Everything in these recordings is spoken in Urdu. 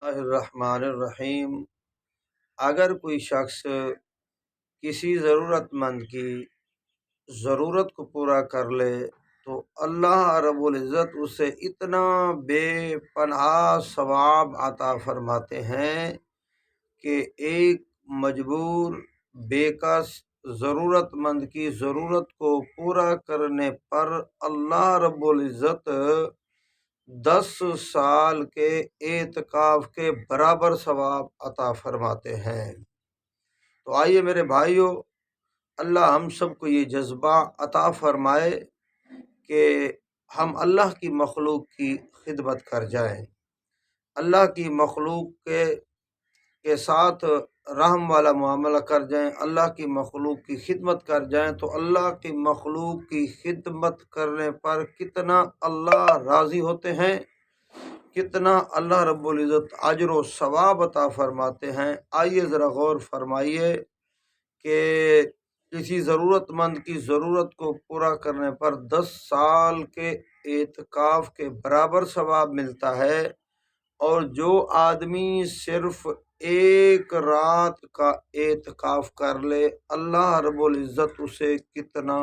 الرحمن الرحیم۔ اگر کوئی شخص کسی ضرورت مند کی ضرورت کو پورا کر لے تو اللہ رب العزت اسے اتنا بے پناہ ثواب عطا فرماتے ہیں کہ ایک مجبور بےکس ضرورت مند کی ضرورت کو پورا کرنے پر اللہ رب العزت 10 سال کے اعتکاف کے برابر ثواب عطا فرماتے ہیں۔ تو آئیے میرے بھائیوں، اللہ ہم سب کو یہ جذبہ عطا فرمائے کہ ہم اللہ کی مخلوق کی خدمت کر جائیں، اللہ کی مخلوق کے ساتھ رحم والا معاملہ کر جائیں، اللہ کی مخلوق کی خدمت کر جائیں۔ تو اللہ کی مخلوق کی خدمت کرنے پر کتنا اللہ راضی ہوتے ہیں، کتنا اللہ رب العزت اجر و ثواب عطا فرماتے ہیں۔ آئیے ذرا غور فرمائیے کہ کسی ضرورت مند کی ضرورت کو پورا کرنے پر 10 سال کے اعتکاف کے برابر ثواب ملتا ہے، اور جو آدمی صرف ایک رات کا اعتکاف کر لے اللہ رب العزت اسے کتنا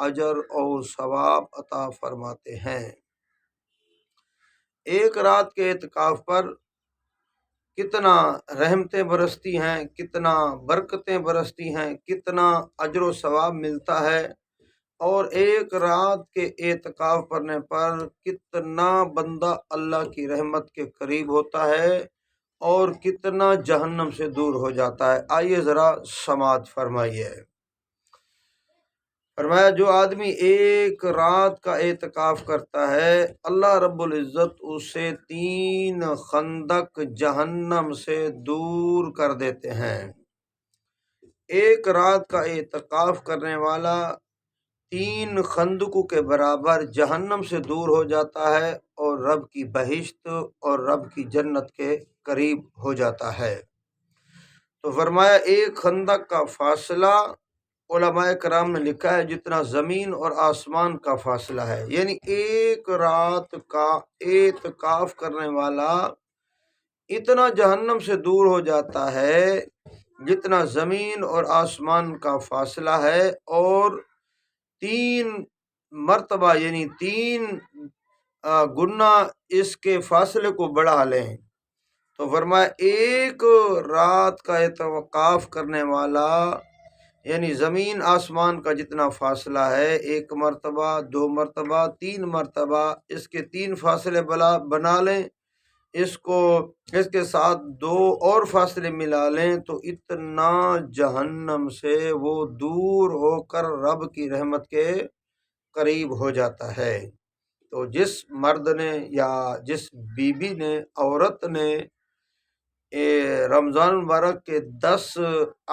اجر اور ثواب عطا فرماتے ہیں۔ ایک رات کے اعتکاف پر کتنا رحمتیں برستی ہیں، کتنا برکتیں برستی ہیں، کتنا اجر و ثواب ملتا ہے، اور ایک رات کے اعتکاف پڑھنے پر کتنا بندہ اللہ کی رحمت کے قریب ہوتا ہے اور کتنا جہنم سے دور ہو جاتا ہے۔ آئیے ذرا سماعت فرمائیے۔ فرمایا جو آدمی ایک رات کا اعتکاف کرتا ہے اللہ رب العزت اسے 3 خندق جہنم سے دور کر دیتے ہیں۔ ایک رات کا اعتکاف کرنے والا 3 خندقوں کے برابر جہنم سے دور ہو جاتا ہے اور رب کی بہشت اور رب کی جنت کے قریب ہو جاتا ہے۔ تو فرمایا ایک خندق کا فاصلہ علماء کرام نے لکھا ہے جتنا زمین اور آسمان کا فاصلہ ہے، یعنی ایک رات کا اعتکاف کرنے والا اتنا جہنم سے دور ہو جاتا ہے جتنا زمین اور آسمان کا فاصلہ ہے، اور 3 مرتبہ یعنی 3 گنا اس کے فاصلے کو بڑھا لیں۔ تو فرمایا ایک رات کا اعتکاف کرنے والا یعنی زمین آسمان کا جتنا فاصلہ ہے، 1 مرتبہ، 2 مرتبہ، 3 مرتبہ، اس کے 3 فاصلے بنا لیں، اس کے ساتھ 2 اور فاصلے ملا لیں، تو اتنا جہنم سے وہ دور ہو کر رب کی رحمت کے قریب ہو جاتا ہے۔ تو جس مرد نے یا جس بیوی نے، عورت نے رمضان المبارک کے 10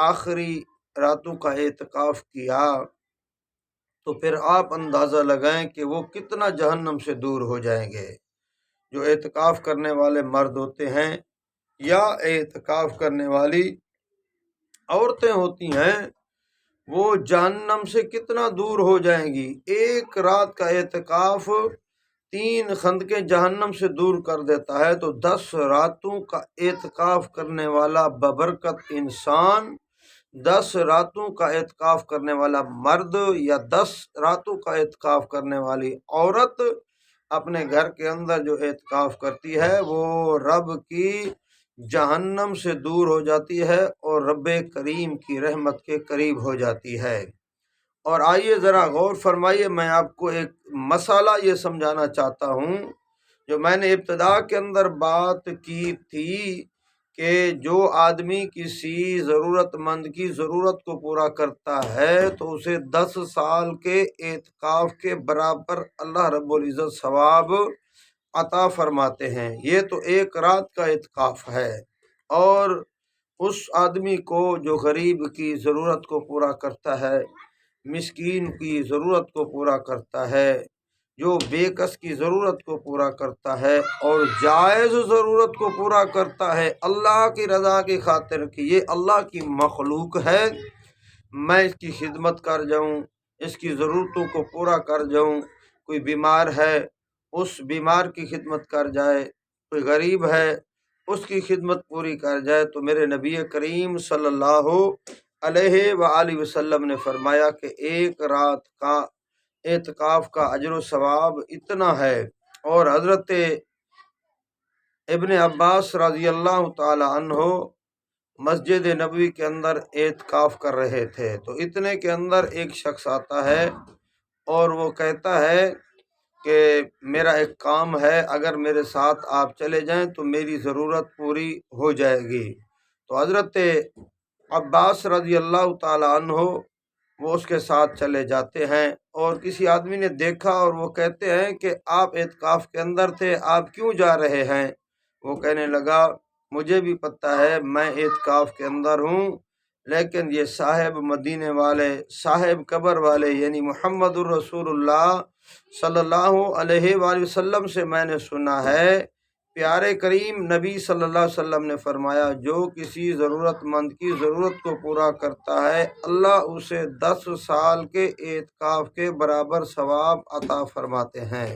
آخری راتوں کا اعتکاف کیا، تو پھر آپ اندازہ لگائیں کہ وہ کتنا جہنم سے دور ہو جائیں گے۔ جو اعتکاف کرنے والے مرد ہوتے ہیں یا اعتکاف کرنے والی عورتیں ہوتی ہیں، وہ جہنم سے کتنا دور ہو جائیں گی۔ ایک رات کا اعتکاف 3 خندقیں جہنم سے دور کر دیتا ہے، تو 10 راتوں کا اعتکاف کرنے والا ببرکت انسان، 10 راتوں کا اعتکاف کرنے والا مرد یا 10 راتوں کا اعتکاف کرنے والی عورت اپنے گھر کے اندر جو اعتکاف کرتی ہے وہ رب کی جہنم سے دور ہو جاتی ہے اور رب کریم کی رحمت کے قریب ہو جاتی ہے۔ اور آئیے ذرا غور فرمائیے، میں آپ کو ایک مسئلہ یہ سمجھانا چاہتا ہوں جو میں نے ابتدا کے اندر بات کی تھی کہ جو آدمی کسی ضرورت مند کی ضرورت کو پورا کرتا ہے تو اسے 10 سال کے اعتکاف کے برابر اللہ رب العزت ثواب عطا فرماتے ہیں۔ یہ تو ایک رات کا اعتکاف ہے، اور اس آدمی کو جو غریب کی ضرورت کو پورا کرتا ہے، مسکین کی ضرورت کو پورا کرتا ہے، جو بے کس کی ضرورت کو پورا کرتا ہے اور جائز ضرورت کو پورا کرتا ہے اللہ کی رضا کی خاطر کہ یہ اللہ کی مخلوق ہے، میں اس کی خدمت کر جاؤں، اس کی ضرورتوں کو پورا کر جاؤں۔ کوئی بیمار ہے، اس بیمار کی خدمت کر جائے، کوئی غریب ہے اس کی خدمت پوری کر جائے تو میرے نبی کریم صلی اللہ علیہ وآلہ وسلم نے فرمایا کہ ایک رات کا اعتکاف کا اجر و ثواب اتنا ہے۔ اور حضرت ابن عباس رضی اللہ تعالی عنہ مسجد نبوی کے اندر اعتکاف کر رہے تھے، تو اتنے کے اندر ایک شخص آتا ہے اور وہ کہتا ہے کہ میرا ایک کام ہے، اگر میرے ساتھ آپ چلے جائیں تو میری ضرورت پوری ہو جائے گی۔ تو حضرت عباس رضی اللہ تعالی عنہ وہ اس کے ساتھ چلے جاتے ہیں، اور کسی آدمی نے دیکھا اور وہ کہتے ہیں کہ آپ اعتکاف کے اندر تھے، آپ کیوں جا رہے ہیں؟ وہ کہنے لگا مجھے بھی پتہ ہے میں اعتکاف کے اندر ہوں، لیکن یہ صاحب مدینے والے، صاحب قبر والے یعنی محمد الرسول اللہ صلی اللہ علیہ وآلہ وسلم سے میں نے سنا ہے، پیارے کریم نبی صلی اللہ علیہ وسلم نے فرمایا جو کسی ضرورت مند کی ضرورت کو پورا کرتا ہے اللہ اسے 10 سال کے اعتکاف کے برابر ثواب عطا فرماتے ہیں۔